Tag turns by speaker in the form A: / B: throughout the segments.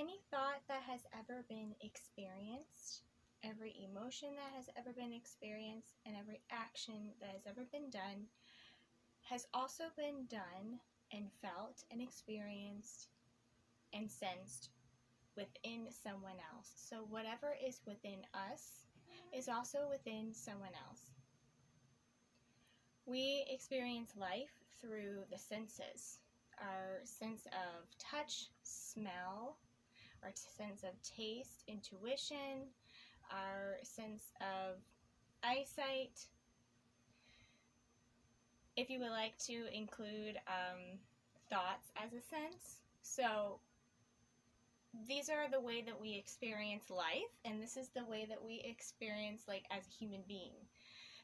A: any thought that has ever been experienced, every emotion that has ever been experienced, and every action that has ever been done has also been done and felt and experienced and sensed within someone else. So whatever is within us is also within someone else. We experience life through the senses. Our sense of touch, smell, our sense of taste, intuition, our sense of eyesight. If you would like to include thoughts as a sense. So these are the way that we experience life, and this is the way that we experience like as a human being.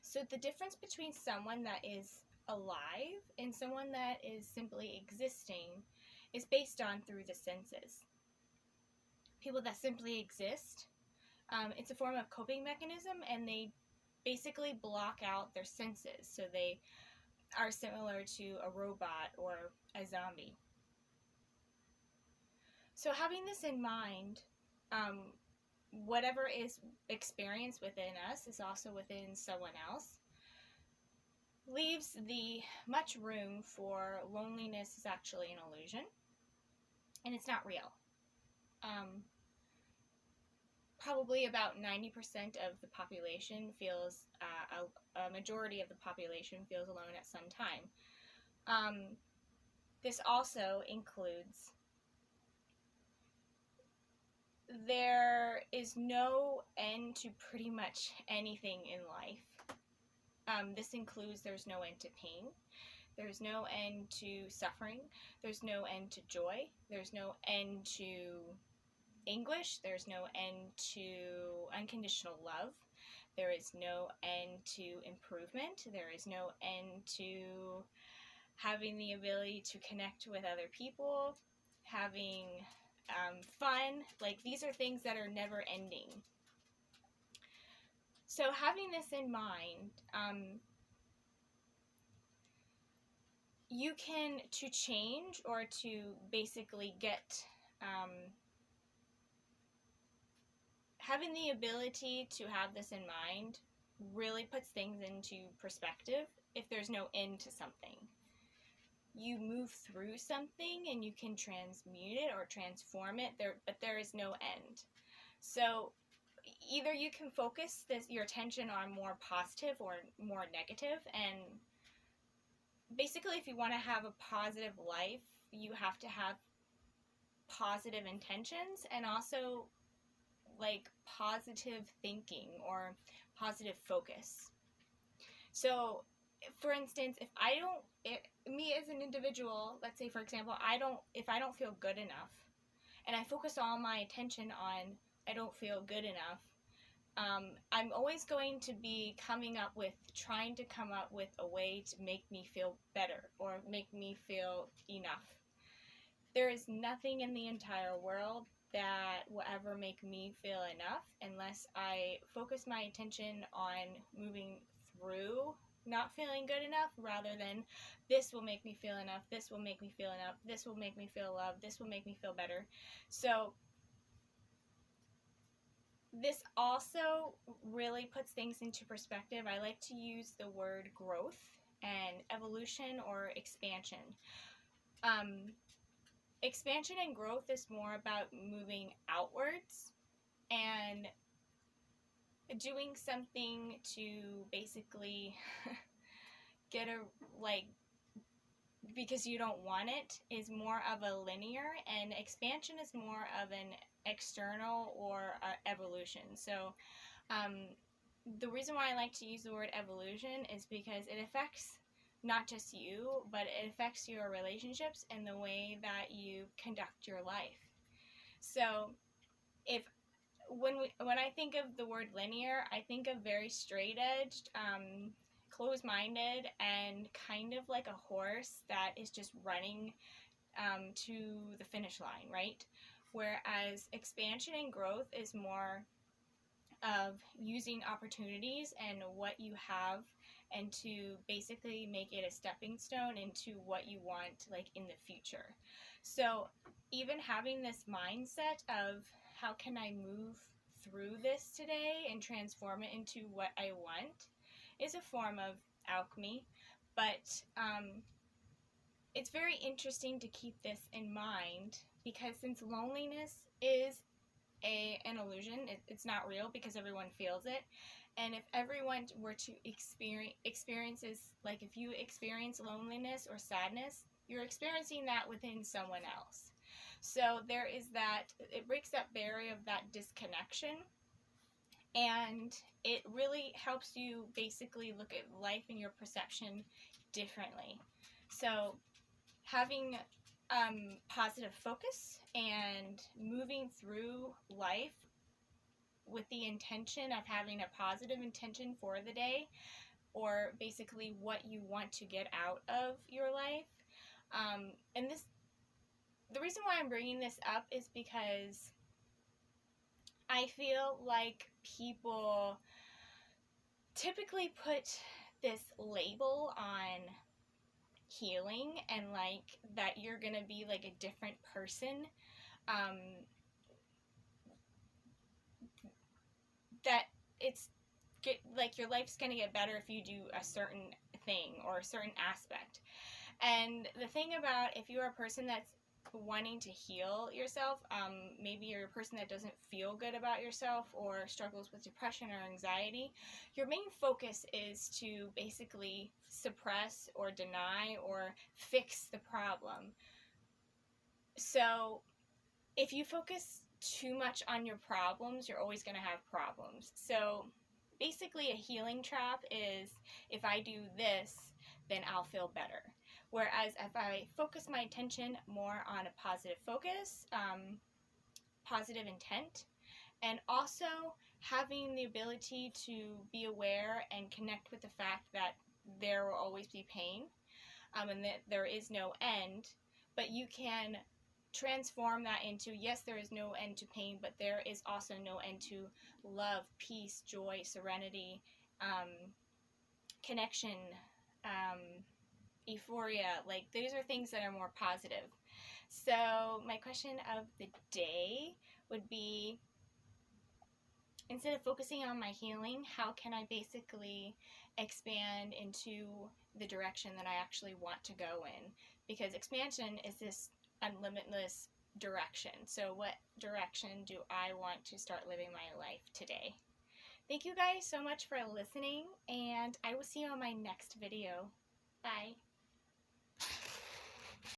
A: So the difference between someone that is alive and someone that is simply existing is based on through the senses. People that simply exist, it's a form of coping mechanism, and they basically block out their senses. So they are similar to a robot or a zombie. So having this in mind, whatever is experienced within us is also within someone else. Leaves the much room for loneliness is actually an illusion, and it's not real. Probably about 90% of the population feels, a majority of the population feels alone at some time. This also includes there is no end to pretty much anything in life. This includes there's no end to pain, there's no end to suffering, there's no end to joy, there's no end to anguish, there's no end to unconditional love, there is no end to improvement, there is no end to having the ability to connect with other people, having fun. Like, these are things that are never ending. So having this in mind, you can, to change or to basically get, having the ability to have this in mind really puts things into perspective if there's no end to something. You move through something and you can transmute it or transform it, but there is no end. So either you can focus your attention on more positive or more negative, and basically if you want to have a positive life, you have to have positive intentions and also like positive thinking or positive focus. So for instance, me as an individual, let's say for example, if I don't feel good enough and I focus all my attention on I don't feel good enough, I'm always going to be trying to come up with a way to make me feel better or make me feel enough. There is nothing in the entire world that will ever make me feel enough unless I focus my attention on moving through not feeling good enough, rather than this will make me feel enough, this will make me feel enough, this will make me feel loved, this will make me feel better. So this also really puts things into perspective. I like to use the word growth and evolution or expansion. Expansion and growth is more about moving outwards and doing something to basically get because you don't want it, is more of a linear, and expansion is more of an external or evolution. So the reason why I like to use the word evolution is because it affects not just you, but it affects your relationships and the way that you conduct your life. So when I think of the word linear, I think of very straight-edged, closed-minded, and kind of like a horse that is just running to the finish line, right? Whereas expansion and growth is more of using opportunities and what you have, and to basically make it a stepping stone into what you want like in the future. So even having this mindset of how can I move through this today and transform it into what I want is a form of alchemy. But it's very interesting to keep this in mind, because since loneliness is an illusion, it's not real because everyone feels it. And if everyone were to experiences, like if you experience loneliness or sadness, you're experiencing that within someone else. So there is that, it breaks that barrier of that disconnection, and it really helps you basically look at life and your perception differently. So having positive focus and moving through life with the intention of having a positive intention for the day, or basically what you want to get out of your life. And the reason why I'm bringing this up is because I feel like people typically put this label on healing, and like that you're gonna be like a different person, that it's like your life's gonna get better if you do a certain thing or a certain aspect. And the thing about, if you're a person that's wanting to heal yourself, maybe you're a person that doesn't feel good about yourself or struggles with depression or anxiety, your main focus is to basically suppress or deny or fix the problem. So if you focus too much on your problems, you're always going to have problems. So basically a healing trap is, if I do this, then I'll feel better. Whereas if I focus my attention more on a positive focus, positive intent, and also having the ability to be aware and connect with the fact that there will always be pain, and that there is no end, but you can transform that into, yes, there is no end to pain, but there is also no end to love, peace, joy, serenity, connection, euphoria. Like, those are things that are more positive. So my question of the day would be, instead of focusing on my healing, how can I basically expand into the direction that I actually want to go in? Because expansion is this unlimitless direction. So what direction do I want to start living my life today? Thank you guys so much for listening, and I will see you on my next video. Bye.